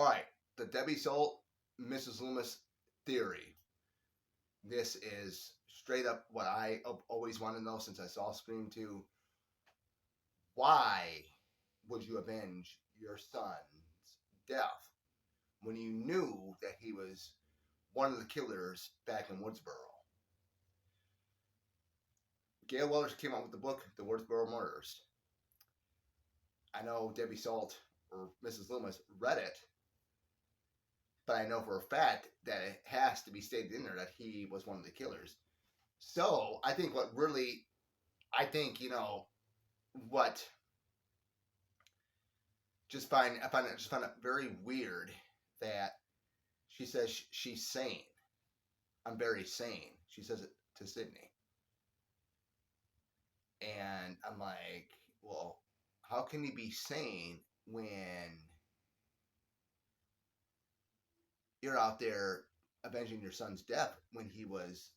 right, the Debbie Salt, Mrs. Loomis theory. This is straight up what I always wanted to know since I saw Scream 2. Why would you avenge your son's death when you knew that he was one of the killers back in Woodsboro? Gail Weathers came out with the book, The Woodsboro Murders. I know Debbie Salt or Mrs. Loomis read it, but I know for a fact that it has to be stated in there that he was one of the killers. So I think what I find it very weird that she says she's sane. I'm very sane. She says it to Sydney. And I'm like, well, how can you be sane when you're out there avenging your son's death when he was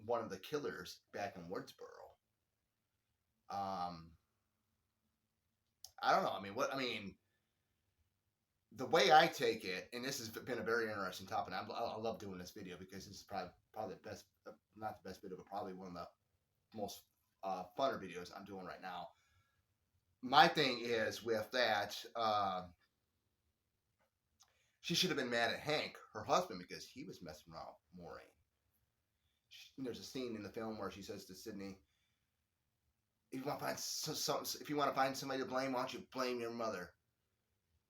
one of the killers back in Woodsboro? I don't know. The way I take it, and this has been a very interesting topic. I love doing this video because this is probably the best, not the best video, but probably one of the most funner videos I'm doing right now. My thing is with that, she should have been mad at Hank, her husband, because he was messing around with Maureen. There's a scene in the film where she says to Sydney, if you want to find somebody to blame, why don't you blame your mother?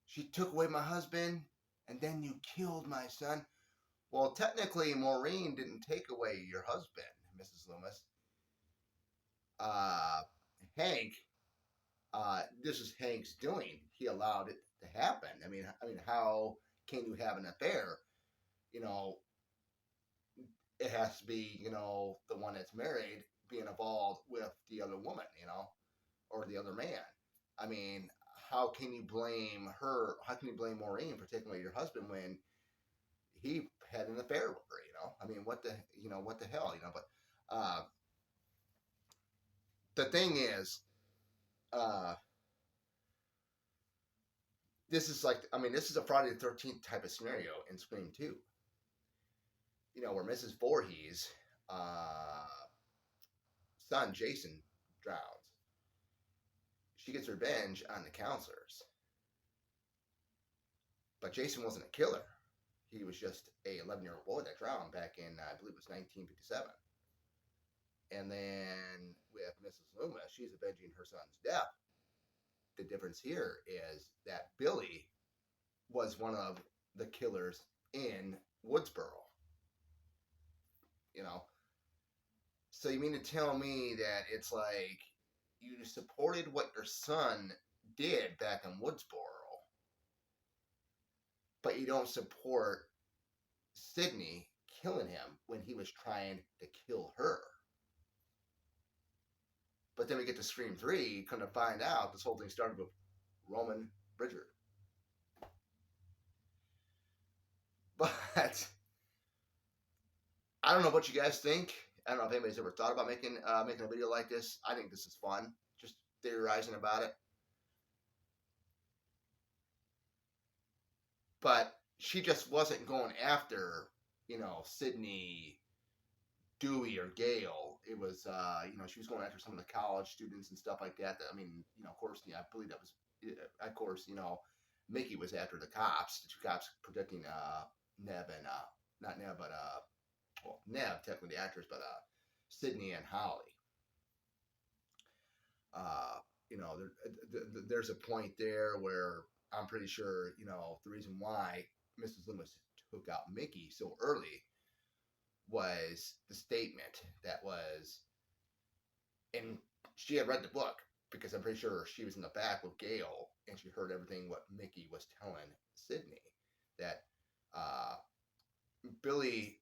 She took away my husband, and then you killed my son. Well, technically, Maureen didn't take away your husband, Mrs. Loomis. Hank, this is Hank's doing. He allowed it to happen. I mean, how can you have an affair? It has to be, the one that's married being involved with the other woman, or the other man. I mean, how can you blame her? How can you blame Maureen for taking away your husband when he had an affair with her? I mean, what the hell? But the thing is, this is a Friday the 13th type of scenario in Scream 2. Where Mrs. Voorhees' son, Jason, drowns. She gets revenge on the counselors. But Jason wasn't a killer. He was just a 11-year-old boy that drowned back in, I believe it was 1957. And then with Mrs. Loomis, she's avenging her son's death. The difference here is that Billy was one of the killers in Woodsboro. So you mean to tell me that it's like you supported what your son did back in Woodsboro, but you don't support Sydney killing him when he was trying to kill her? But then we get to Scream 3, kind of find out this whole thing started with Roman Bridger. But I don't know what you guys think. I don't know if anybody's ever thought about making a video like this. I think this is fun, just theorizing about it. But she just wasn't going after, Sydney, Dewey, or Gail. It was, she was going after some of the college students and stuff like that. Of course, I believe that was, of course, Mickey was after the cops, the two cops protecting Neb and, not Neb, but, Neb, technically the actress, but Sydney and Holly. There's a point there where I'm pretty sure, the reason why Mrs. Loomis took out Mickey so early was the statement that was, and she had read the book, because I'm pretty sure she was in the back with Gail, and she heard everything what Mickey was telling Sydney, that Billy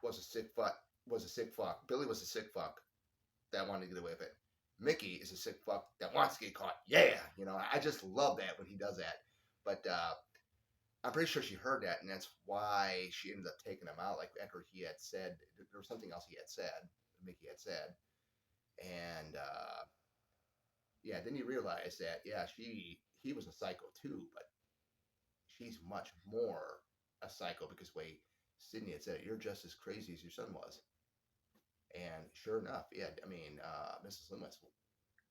was a sick fuck. Billy was a sick fuck that wanted to get away with it. Mickey is a sick fuck that wants to get caught. Yeah, I just love that when he does that. But I'm pretty sure she heard that, and that's why she ended up taking him out. Like after he had said, there was something else he had said, Mickey had said, and then you realize that he was a psycho too, but she's much more a psycho because way Sydney had said, "You're just as crazy as your son was," and sure enough, yeah, I mean, Mrs. Loomis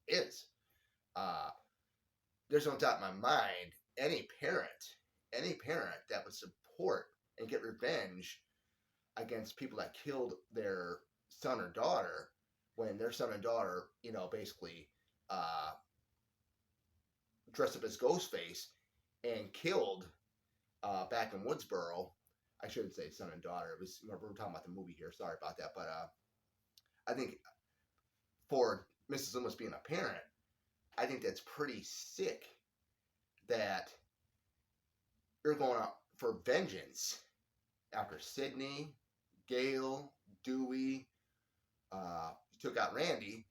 is. Uh, there's no doubt in my mind, any parent that would support and get revenge against people that killed their son or daughter when their son and daughter, basically uh, dressed up as Ghostface and killed back in Woodsboro. I shouldn't say son and daughter. It was we're talking about the movie here. Sorry about that, but I think for Mrs. Loomis being a parent, I think that's pretty sick that you're going out for vengeance after Sydney, Gail, Dewey, took out Randy,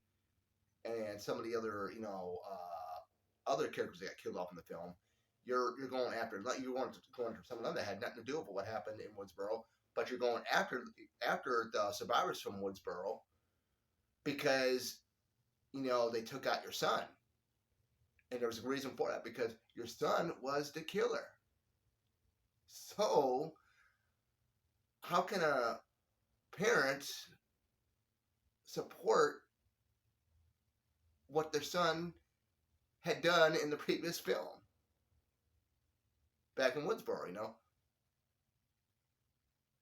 and some of the other, other characters that got killed off in the film. You're going after, you want to go after some of them that had nothing to do with what happened in Woodsboro, but you're going after the survivors from Woodsboro because they took out your son, and there was a reason for that because your son was the killer. So how can a parent support what their son had done in the previous film back in Woodsboro?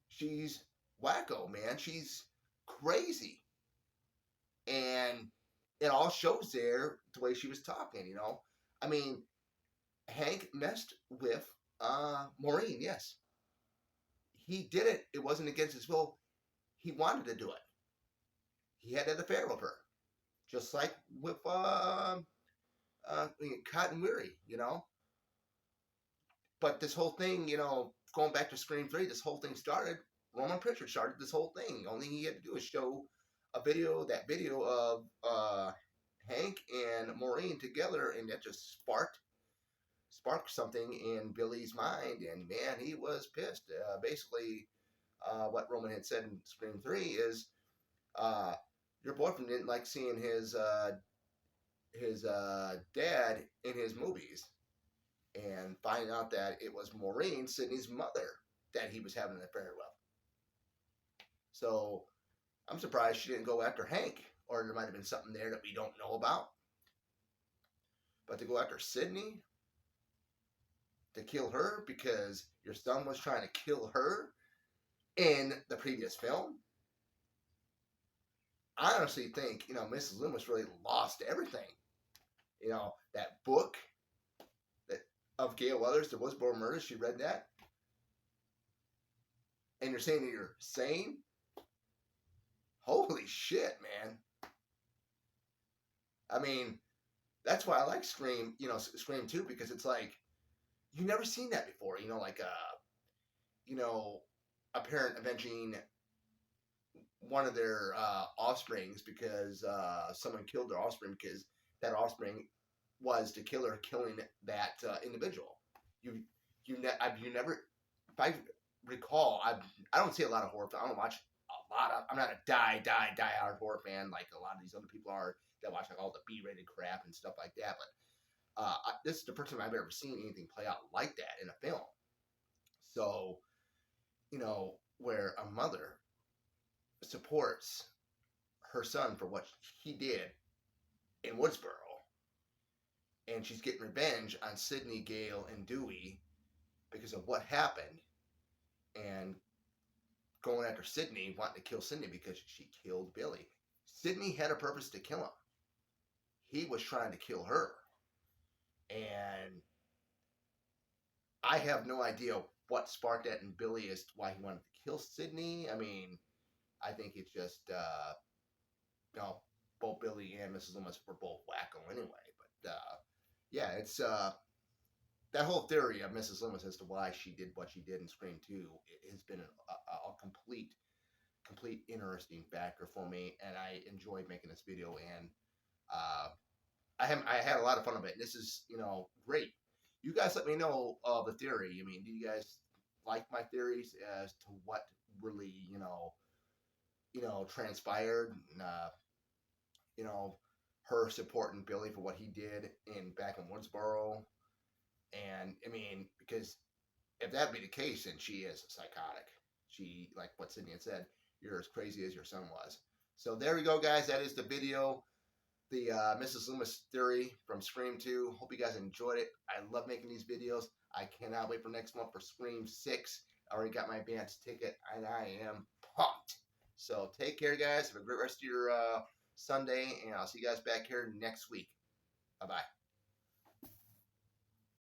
She's wacko, man. She's crazy, and it all shows there the way she was talking. I mean, Hank messed with Maureen. Yes, he did it. It wasn't against his will. He wanted to do it. He had an affair with her, just like with Cotton Weary. But this whole thing, going back to Scream 3, this whole thing started. Roman Pritchard started this whole thing. Only he had to do is show that video of Hank and Maureen together, and that just sparked something in Billy's mind. And man, he was pissed. Basically, what Roman had said in Scream 3 is, your boyfriend didn't like seeing his dad in his movies, and finding out that it was Maureen, Sydney's mother, that he was having an affair with. So I'm surprised she didn't go after Hank, or there might have been something there that we don't know about. But to go after Sydney, to kill her because your son was trying to kill her in the previous film, I honestly think, Mrs. Loomis really lost everything. That book of Gail Weathers, The Woodsboro Murders, she read that. And you're saying that you're sane? Holy shit, man. I mean, that's why I like Scream 2, because it's like, you've never seen that before. Like a parent avenging one of their offsprings because someone killed their offspring because that offspring was the killer killing that individual. You never, if I recall, I don't see a lot of horror. I don't watch a lot of. I'm not a die hard horror fan like a lot of these other people are that watch like all the B-rated crap and stuff like that. But this is the first time I've ever seen anything play out like that in a film. So, where a mother supports her son for what he did in Woodsboro, and she's getting revenge on Sydney, Gail, and Dewey because of what happened, and going after Sydney, wanting to kill Sydney because she killed Billy. Sydney had a purpose to kill him. He was trying to kill her. And I have no idea what sparked that in Billy as to why he wanted to kill Sydney. I mean, I think it's just, both Billy and Mrs. Loomis were both wacko anyway. But, yeah, it's, that whole theory of Mrs. Loomis as to why she did what she did in Scream 2 has been a complete interesting factor for me, and I enjoyed making this video, and I had a lot of fun with it. This is, great. You guys let me know the theory. I mean, do you guys like my theories as to what really, transpired? Her supporting Billy for what he did back in Woodsboro. And I mean, because if that be the case, then she is psychotic. She, like what Sydney had said, you're as crazy as your son was. So there we go, guys. That is the video, the Mrs. Loomis theory from Scream 2. Hope you guys enjoyed it. I love making these videos. I cannot wait for next month for Scream 6. I already got my advance ticket, and I am pumped. So take care, guys. Have a great rest of your Sunday, and I'll see you guys back here next week. Bye-bye.